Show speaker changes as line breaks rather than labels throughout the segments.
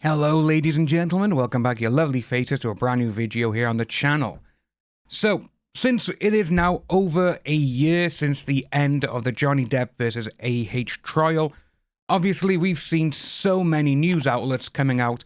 Hello ladies and gentlemen, welcome back your lovely faces to a brand new video here on the channel. So, since it is now over a year since the end of the Johnny Depp versus AH trial, obviously we've seen so many news outlets coming out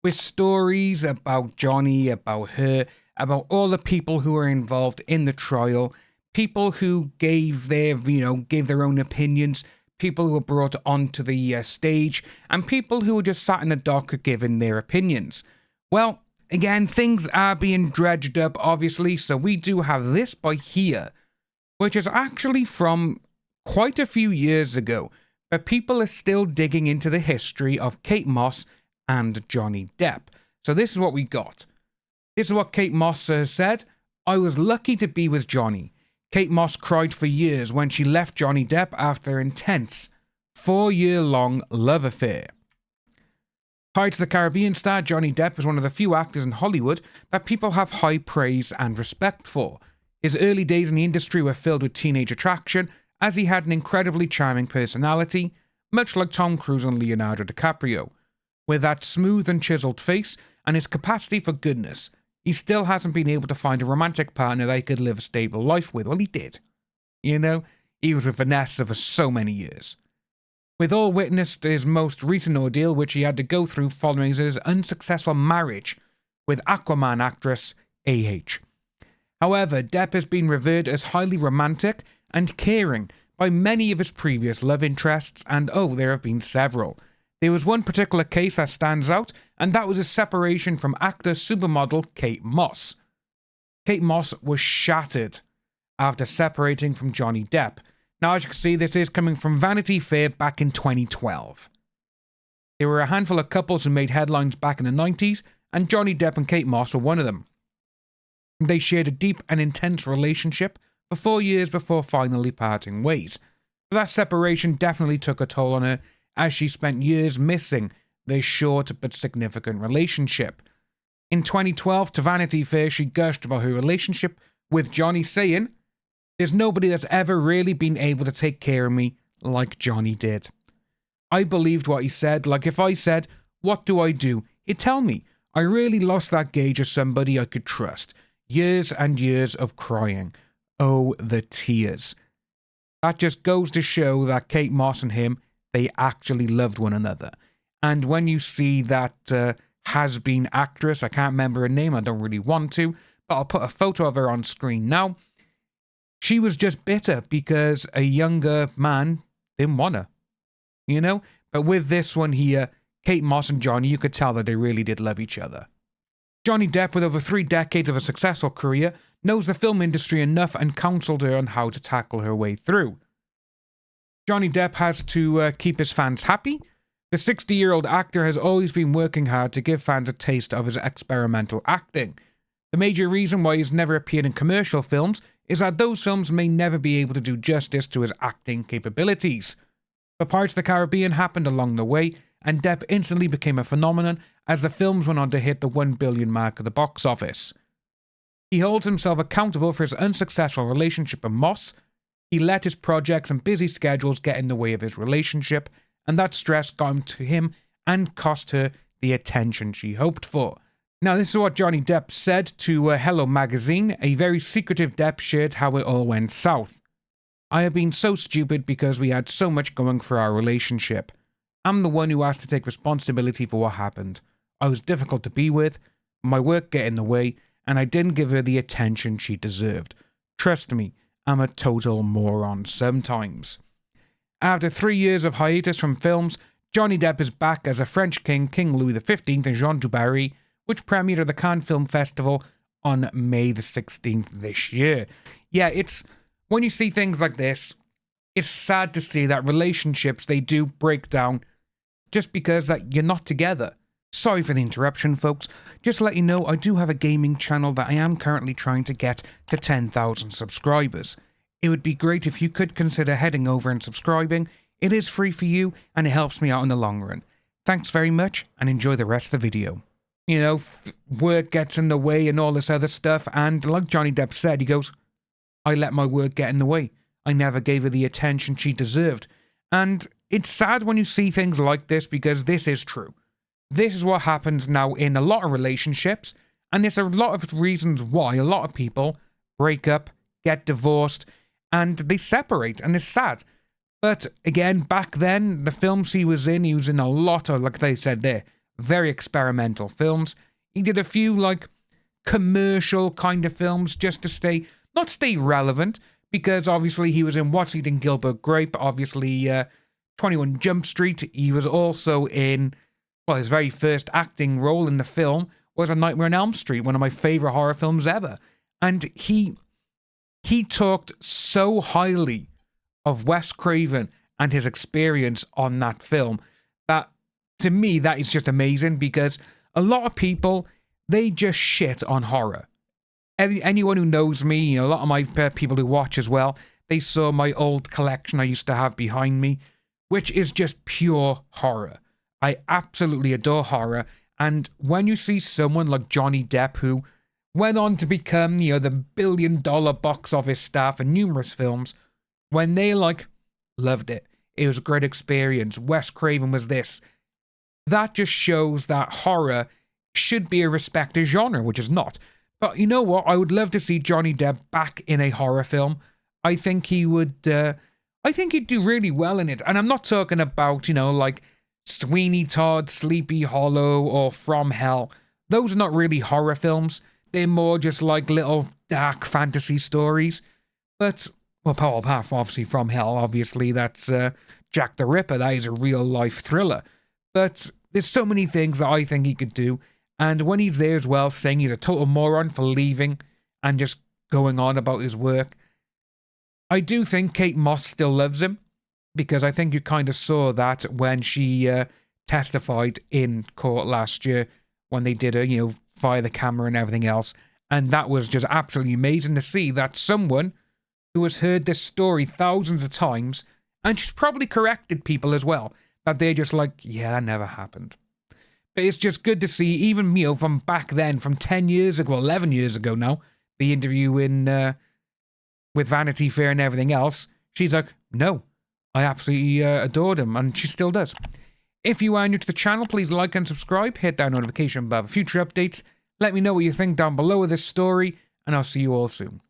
with stories about Johnny, about her, about all the people who were involved in the trial, people who gave their own opinions, people who were brought onto the stage, and people who were just sat in the dock giving their opinions. Well, again, things are being dredged up, obviously, so we do have this by here, which is actually from quite a few years ago, but people are still digging into the history of Kate Moss and Johnny Depp. So this is what we got. This is what Kate Moss said. "I was lucky to be with Johnny. Kate Moss cried for years when she left Johnny Depp after an intense 4-year-long love affair." Pirates of the Caribbean star Johnny Depp is one of the few actors in Hollywood that people have high praise and respect for. His early days in the industry were filled with teenage attraction, as he had an incredibly charming personality, much like Tom Cruise and Leonardo DiCaprio. With that smooth and chiseled face and his capacity for goodness, he still hasn't been able to find a romantic partner that he could live a stable life with. Well, he did. He was with Vanessa for so many years. We've all witnessed his most recent ordeal, which he had to go through following his unsuccessful marriage with Aquaman actress AH. However, Depp has been revered as highly romantic and caring by many of his previous love interests, and there have been several. There was one particular case that stands out, and that was his separation from actor supermodel Kate Moss. Kate Moss was shattered after separating from Johnny Depp. Now, as you can see, this is coming from Vanity Fair back in 2012. There were a handful of couples who made headlines back in the 90s, and Johnny Depp and Kate Moss were one of them. They shared a deep and intense relationship for 4 years before finally parting ways. But that separation definitely took a toll on her, as she spent years missing their short but significant relationship. In 2012, to Vanity Fair, she gushed about her relationship with Johnny, saying, "There's nobody that's ever really been able to take care of me like Johnny did. I believed what he said. Like if I said, 'What do I do?' he'd tell me. I really lost that gauge of somebody I could trust. Years and years of crying. Oh, the tears." That just goes to show that Kate Moss and him, they actually loved one another. And when you see that has-been actress, I can't remember her name, I don't really want to, but I'll put a photo of her on screen now. She was just bitter because a younger man didn't want her, But with this one here, Kate Moss and Johnny, you could tell that they really did love each other. Johnny Depp, with over 3 decades of a successful career, knows the film industry enough and counseled her on how to tackle her way through. Johnny Depp has to keep his fans happy. The 60-year-old actor has always been working hard to give fans a taste of his experimental acting. The major reason why he's never appeared in commercial films is that those films may never be able to do justice to his acting capabilities. But Pirates of the Caribbean happened along the way, and Depp instantly became a phenomenon as the films went on to hit the 1 billion mark at the box office. He holds himself accountable for his unsuccessful relationship with Moss. He let his projects and busy schedules get in the way of his relationship, and that stress got him to him and cost her the attention she hoped for. Now, this is what Johnny Depp said to Hello Magazine. A very secretive Depp shared how it all went south. "I have been so stupid because we had so much going for our relationship. I'm the one who has to take responsibility for what happened. I was difficult to be with, my work got in the way, and I didn't give her the attention she deserved. Trust me, I'm a total moron sometimes." After 3 years of hiatus from films, Johnny Depp is back as a French king, King Louis XV in Jean du Barry, which premiered at the Cannes Film Festival on May the 16th this year. Yeah, when you see things like this, it's sad to see that relationships, they do break down just because that you're not together. Sorry for the interruption, folks. Just to let you know, I do have a gaming channel that I am currently trying to get to 10,000 subscribers. It would be great if you could consider heading over and subscribing. It is free for you, and it helps me out in the long run. Thanks very much, and enjoy the rest of the video. Work gets in the way and all this other stuff, and like Johnny Depp said, he goes, "I let my work get in the way. I never gave her the attention she deserved." And it's sad when you see things like this, because this is true. this is what happens now in a lot of relationships, and there's a lot of reasons why a lot of people break up, get divorced, and they separate, and it's sad. But again, back then, the films he was in a lot of, like they said there, very experimental films. He did a few, like, commercial kind of films just to not stay relevant, because obviously he was in What's Eating Gilbert Grape, obviously 21 Jump Street. He was also in, well, his very first acting role in the film was A Nightmare on Elm Street, one of my favorite horror films ever. And he talked so highly of Wes Craven and his experience on that film that, to me, that is just amazing, because a lot of people, they just shit on horror. Anyone who knows me, a lot of my people who watch as well, they saw my old collection I used to have behind me, which is just pure horror. I absolutely adore horror, and when you see someone like Johnny Depp, who went on to become, the $1 billion box office star for numerous films, when they, loved it. It was a great experience. Wes Craven was this. That just shows that horror should be a respected genre, which is not. But you know what? I would love to see Johnny Depp back in a horror film. I think he would, I think he'd do really well in it. And I'm not talking about, like Sweeney Todd, Sleepy Hollow, or From Hell. Those are not really horror films. They're more just like little dark fantasy stories. But, well, apart from obviously From Hell, obviously that's Jack the Ripper. That is a real life thriller. But there's so many things that I think he could do. And when he's there as well, saying he's a total moron for leaving and just going on about his work, I do think Kate Moss still loves him, because I think you kind of saw that when she testified in court last year, when they did her, via the camera and everything else. And that was just absolutely amazing to see that someone who has heard this story thousands of times, and she's probably corrected people as well, that they're just like, yeah, that never happened. But it's just good to see, even, from back then, from 10 years ago, 11 years ago now, the interview with Vanity Fair and everything else, she's like, no, I absolutely adored him, and she still does. If you are new to the channel, please like and subscribe, hit that notification bell for future updates, let me know what you think down below of this story, and I'll see you all soon.